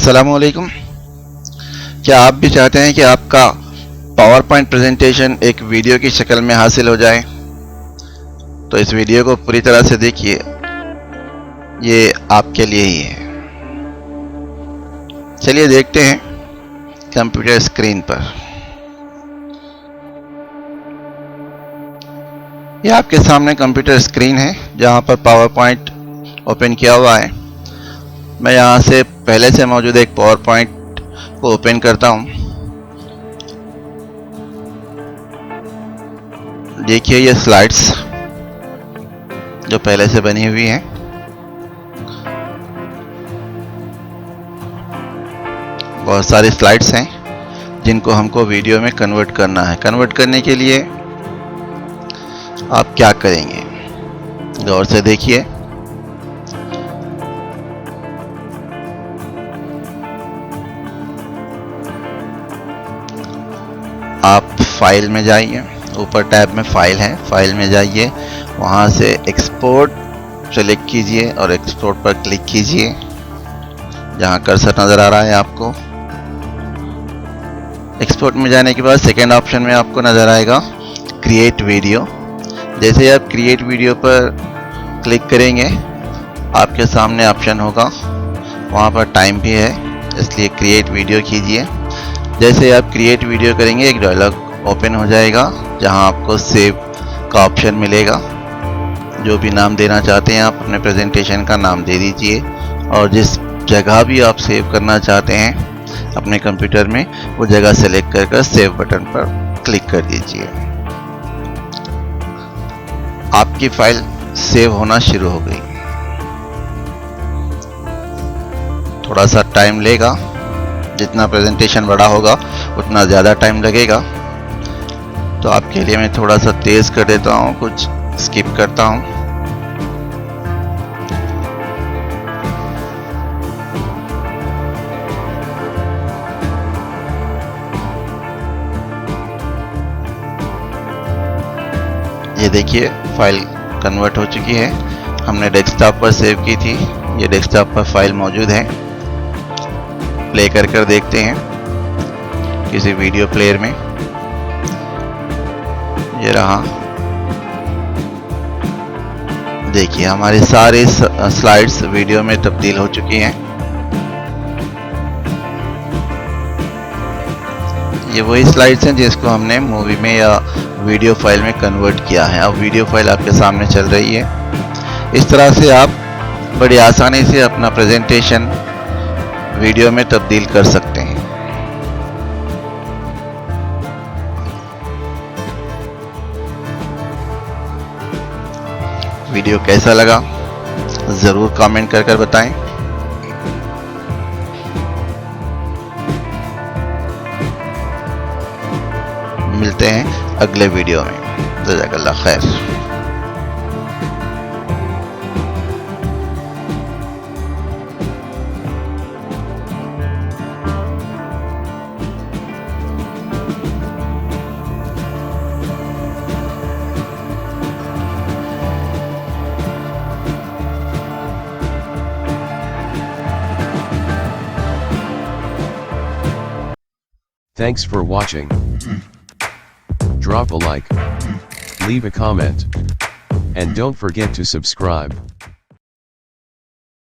अस्सलामुअलैकुम। क्या आप भी चाहते हैं कि आपका पावर पॉइंट प्रेजेंटेशन एक वीडियो की शक्ल में हासिल हो जाए? तो इस वीडियो को पूरी तरह से देखिए, ये आपके लिए ही है। चलिए देखते हैं कंप्यूटर स्क्रीन पर। यह आपके सामने कंप्यूटर स्क्रीन है जहां पर पावर पॉइंट ओपन किया हुआ है। मैं यहां से पहले से मौजूद एक पावर पॉइंट को ओपन करता हूं। देखिए ये स्लाइड्स जो पहले से बनी हुई हैं। बहुत सारी स्लाइड्स हैं जिनको हमको वीडियो में कन्वर्ट करना है। कन्वर्ट करने के लिए आप क्या करेंगे, गौर से देखिए। आप फाइल में जाइए, ऊपर टैब में फाइल है, फाइल में जाइए, वहां से एक्सपोर्ट सेलेक्ट कीजिए और एक्सपोर्ट पर क्लिक कीजिए। जहां कर्सर नज़र आ रहा है आपको, एक्सपोर्ट में जाने के बाद सेकेंड ऑप्शन में आपको नज़र आएगा क्रिएट वीडियो। जैसे आप क्रिएट वीडियो पर क्लिक करेंगे आपके सामने ऑप्शन होगा, वहाँ पर टाइम भी है, इसलिए क्रिएट वीडियो कीजिए। जैसे आप क्रिएट वीडियो करेंगे एक डायलॉग ओपन हो जाएगा जहाँ आपको सेव का ऑप्शन मिलेगा। जो भी नाम देना चाहते हैं आप अपने प्रेजेंटेशन का नाम दे दीजिए और जिस जगह भी आप सेव करना चाहते हैं अपने कंप्यूटर में वो जगह सेलेक्ट कर सेव बटन पर क्लिक कर दीजिए। आपकी फाइल सेव होना शुरू हो गई। थोड़ा सा टाइम लेगा, जितना प्रेजेंटेशन बड़ा होगा उतना ज़्यादा टाइम लगेगा। तो आपके लिए मैं थोड़ा सा तेज कर देता हूँ, कुछ स्किप करता हूँ। ये देखिए फाइल कन्वर्ट हो चुकी है। हमने डेस्कटॉप पर सेव की थी, ये डेस्कटॉप पर फाइल मौजूद है। प्ले कर देखते हैं किसी वीडियो प्लेयर में। ये रहा, देखिए हमारी सारी स्लाइड्स वीडियो में तब्दील हो चुकी हैं। ये वही स्लाइड्स हैं जिसको हमने मूवी में या वीडियो फाइल में कन्वर्ट किया है। अब वीडियो फाइल आपके सामने चल रही है। इस तरह से आप बड़ी आसानी से अपना प्रेजेंटेशन वीडियो में तब्दील कर सकते हैं। वीडियो कैसा लगा ज़रूर कमेंट कर बताएं। मिलते हैं अगले वीडियो में। जज़ाकल्लाह खैर। Thanks for watching. Drop a like, leave a comment, and don't forget to subscribe.